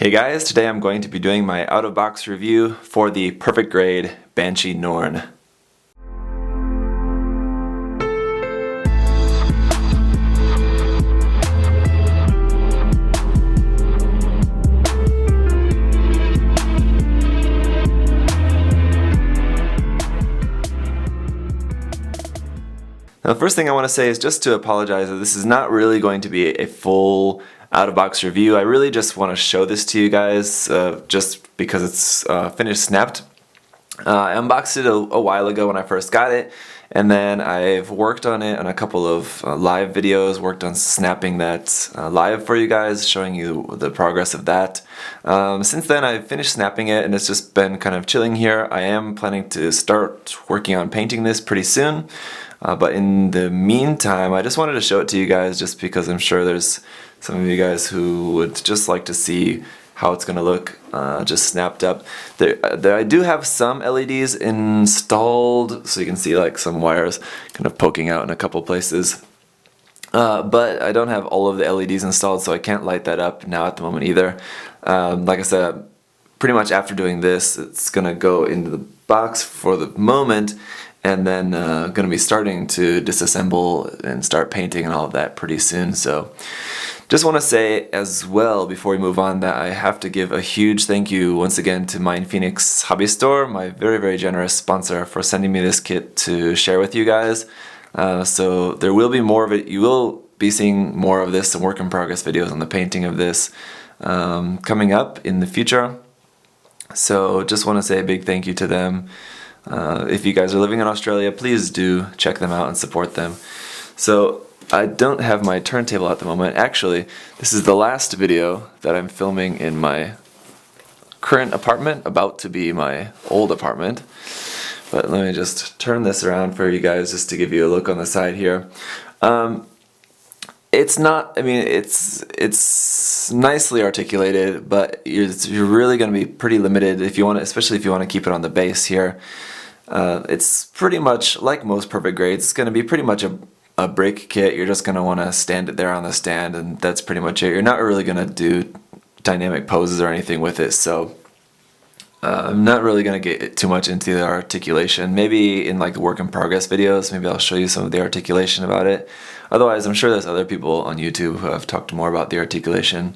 Hey guys, today I'm going to be doing my out-of-box review for the perfect grade Banshee Norn. Now the first thing I want to say is just to apologize that this is not really going to be a full out-of-box review. I really just want to show this to you guys just because it's finished snapped. I unboxed it a while ago when I first got it, and then I've worked on it on a couple of live videos, worked on snapping that live for you guys, showing you the progress of that. Since then I've finished snapping it and it's just been kind of chilling here. I am planning to start working on painting this pretty soon. But in the meantime, I just wanted to show it to you guys just because I'm sure there's some of you guys who would just like to see how it's going to look just snapped up. I do have some LEDs installed, so you can see like some wires kind of poking out in a couple places. But I don't have all of the LEDs installed, so I can't light that up now at the moment either. Like I said, pretty much after doing this, it's going to go into the box for the moment, and then going to be starting to disassemble and start painting and all of that pretty soon. So just want to say as well before we move on that I have to give a huge thank you once again to MindFenix Hobby Store, my very generous sponsor, for sending me this kit to share with you guys. So there will be more of it. You will be seeing more of this, some work in progress videos on the painting of this coming up in the future. So just want to say a big thank you to them. If you guys are living in Australia, please do check them out and support them. So I don't have my turntable at the moment. Actually, this is the last video that I'm filming in my current apartment, about to be my old apartment. But let me just turn this around for you guys just to give you a look on the side here. It's not, I mean, it's nicely articulated, but you're really going to be pretty limited if you want to, especially if you want to keep it on the base here. It's pretty much like most perfect grades. It's going to be pretty much a brick kit. You're just going to want to stand it there on the stand, and that's pretty much it. You're not really going to do dynamic poses or anything with it, so I'm not really going to get too much into the articulation. Maybe in like the work in progress videos, maybe I'll show you some of the articulation about it. Otherwise, I'm sure there's other people on YouTube who have talked more about the articulation.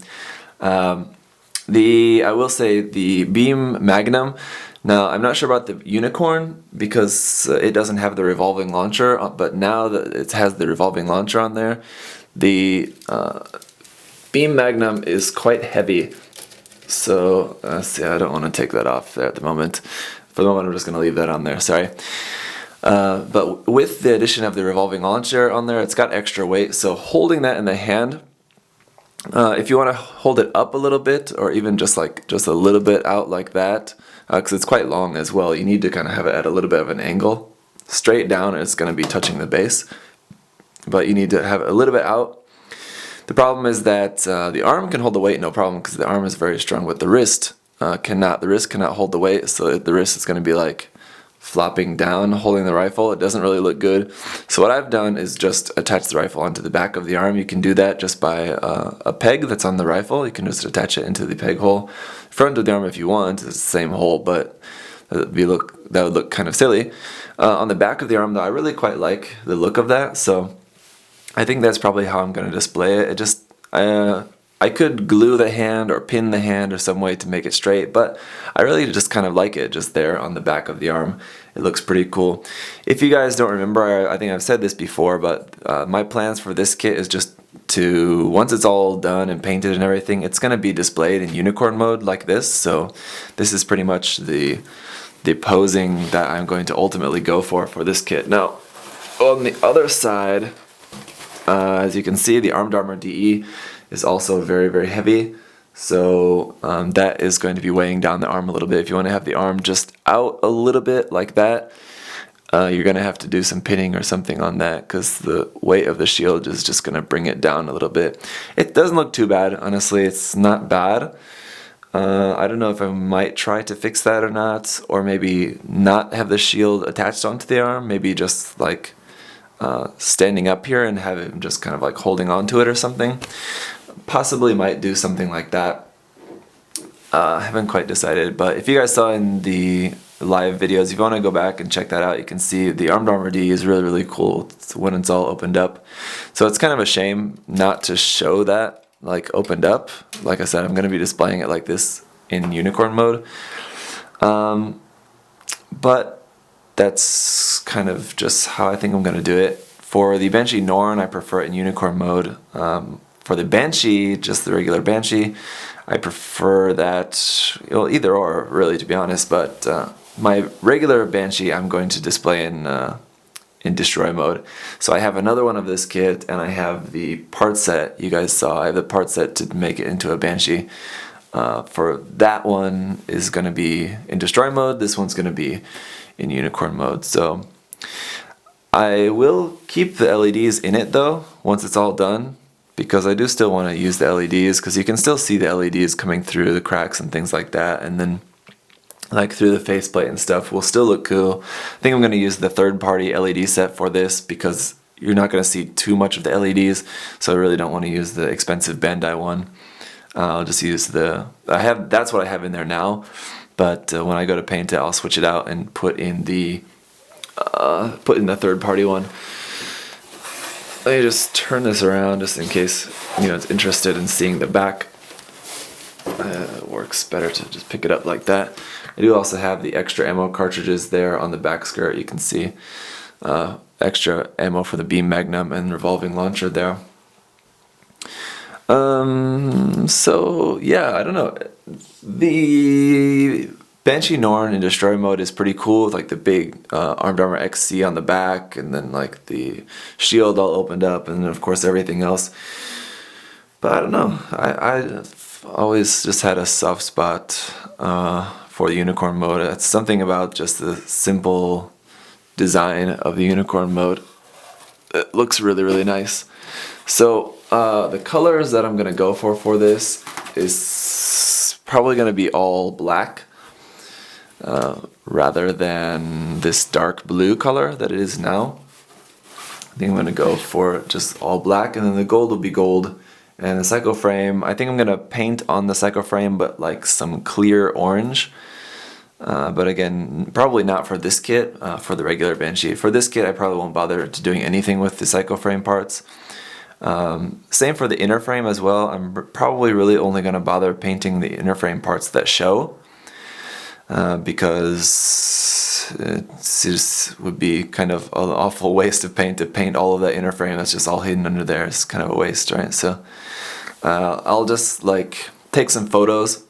I will say the Beam Magnum. Now, I'm not sure about the Unicorn because it doesn't have the revolving launcher, but now that it has the revolving launcher on there, the Beam Magnum is quite heavy. So, see, I don't want to take that off there at the moment. For the moment, I'm just going to leave that on there, sorry. But with the addition of the revolving launcher on there, it's got extra weight, so holding that in the hand, if you want to hold it up a little bit, or even just a little bit out like that, because it's quite long as well, you need to kind of have it at a little bit of an angle. Straight down, it's going to be touching the base, but you need to have it a little bit out. The problem is that the arm can hold the weight no problem because the arm is very strong, but the wrist cannot. The wrist cannot hold the weight, so the wrist is going to be like flopping down, holding the rifle. It doesn't really look good. So what I've done is just attach the rifle onto the back of the arm. You can do that just by a peg that's on the rifle. You can just attach it into the peg hole. Front of the arm if you want, it's the same hole, but that would look kind of silly. On the back of the arm though, I really quite like the look of that, so I think that's probably how I'm going to display it. I could glue the hand or pin the hand or some way to make it straight, but I really just kind of like it just there on the back of the arm. It looks pretty cool. If you guys don't remember, I think I've said this before, but my plans for this kit is just to, once it's all done and painted and everything, it's going to be displayed in unicorn mode like this. So this is pretty much the posing that I'm going to ultimately go for this kit. Now, on the other side, as you can see, the Armed Armor DE is also very heavy, so that is going to be weighing down the arm a little bit. If you want to have the arm just out a little bit like that, you're going to have to do some pinning or something on that because the weight of the shield is just going to bring it down a little bit. It doesn't look too bad, honestly. It's not bad. I don't know if I might try to fix that or not, or maybe not have the shield attached onto the arm, maybe just like standing up here and have him just kind of like holding on to it or something. Possibly might do something like that. I haven't quite decided, but if you guys saw in the live videos, if you want to go back and check that out, you can see the Armed Armor D is really, really cool when it's all opened up. So it's kind of a shame not to show that like opened up. Like I said, I'm going to be displaying it like this in Unicorn mode. But that's kind of just how I think I'm going to do it. For the Banshee Norn, I prefer it in Unicorn mode. For the Banshee, just the regular Banshee, I prefer that, well, either or, really, to be honest. But my regular Banshee, I'm going to display in destroy mode. So I have another one of this kit, and I have the part set you guys saw. I have the part set to make it into a Banshee. For that one is going to be in destroy mode. This one's going to be in Unicorn mode. So I will keep the LEDs in it though once it's all done, because I do still want to use the LEDs, because you can still see the LEDs coming through the cracks and things like that, and then like through the faceplate and stuff will still look cool. I think I'm going to use the third-party LED set for this because you're not going to see too much of the LEDs, so I really don't want to use the expensive Bandai one. I'll just use that's what I have in there now, but when I go to paint it, I'll switch it out and put in the third-party one. Let me just turn this around just in case it's interested in seeing the back. It works better to just pick it up like that. I do also have the extra ammo cartridges there on the back skirt. You can see extra ammo for the beam Magnum and revolving launcher there. So yeah, I don't know. The Banshee Norn in destroy mode is pretty cool, with like the big Armed Armor XC on the back, and then like the shield all opened up, and then of course everything else. But I don't know. I've always just had a soft spot for the Unicorn mode. It's something about just the simple design of the Unicorn mode. It looks really, really nice. So the colors that I'm going to go for this is probably going to be all black rather than this dark blue color that it is now. I think I'm going to go for just all black, and then the gold will be gold. And the Psycho Frame, I think I'm going to paint on the Psycho Frame, but like some clear orange. But again, probably not for this kit, for the regular Banshee. For this kit, I probably won't bother to doing anything with the Psycho Frame parts. Same for the inner frame as well. I'm probably really only going to bother painting the inner frame parts that show, because it just would be kind of an awful waste of paint to paint all of that inner frame that's just all hidden under there. It's kind of a waste, right? So I'll just like take some photos,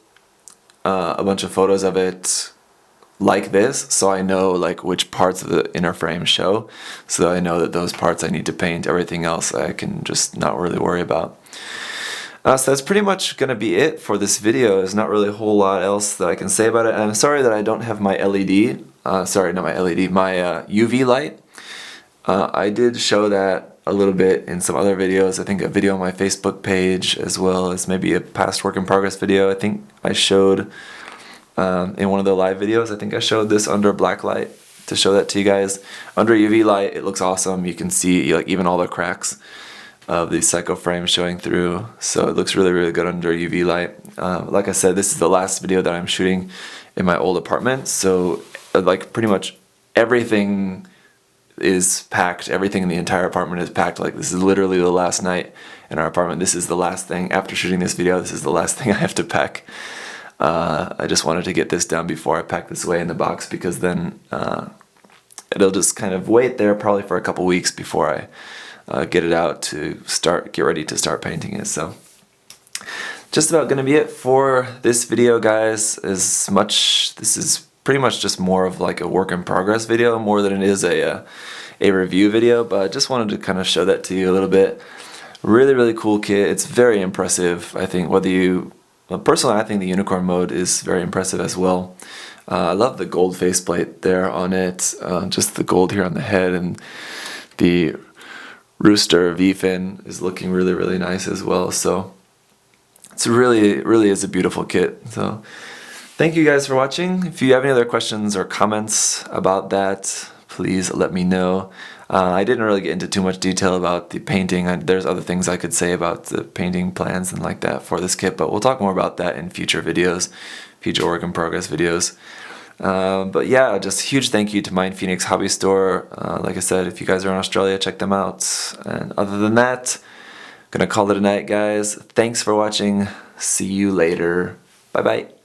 a bunch of photos of it like this, so I know like which parts of the inner frame show, so that I know that those parts I need to paint. Everything else I can just not really worry about. So that's pretty much going to be it for this video. There's not really a whole lot else that I can say about it. I'm sorry that I don't have my LED, sorry, not my LED, my UV light. I did show that a little bit in some other videos. I think a video on my Facebook page, as well as maybe a past work in progress video. I think I showed in one of the live videos, I think I showed this under black light to show that to you guys. Under UV light, it looks awesome. You can see like even all the cracks of the Psycho Frame showing through, so it looks really, really good under UV light. Like I said, this is the last video that I'm shooting in my old apartment, so like pretty much everything is packed. Everything in the entire apartment is packed. Like this is literally the last night in our apartment. This is the last thing, after shooting this video, this is the last thing I have to pack. I just wanted to get this done before I pack this away in the box, because then it'll just kind of wait there probably for a couple weeks before I get it out to get ready to start painting it. So just about gonna be it for this video, guys. This is pretty much just more of like a work in progress video more than it is a review video, but I just wanted to kind of show that to you a little bit. Really, really cool kit. It's very impressive. I think personally, I think the Unicorn mode is very impressive as well. I love the gold faceplate there on it, just the gold here on the head, and the rooster V-fin is looking really, really nice as well. So it's really is a beautiful kit. So thank you guys for watching. If you have any other questions or comments about that, please let me know. I didn't really get into too much detail about the painting. There's other things I could say about the painting plans and like that for this kit, but we'll talk more about that in future videos, future work in progress videos. But yeah, just huge thank you to MindFenix Hobby Store. Like I said, if you guys are in Australia, check them out. And other than that, gonna call it a night, guys. Thanks for watching. See you later. Bye bye.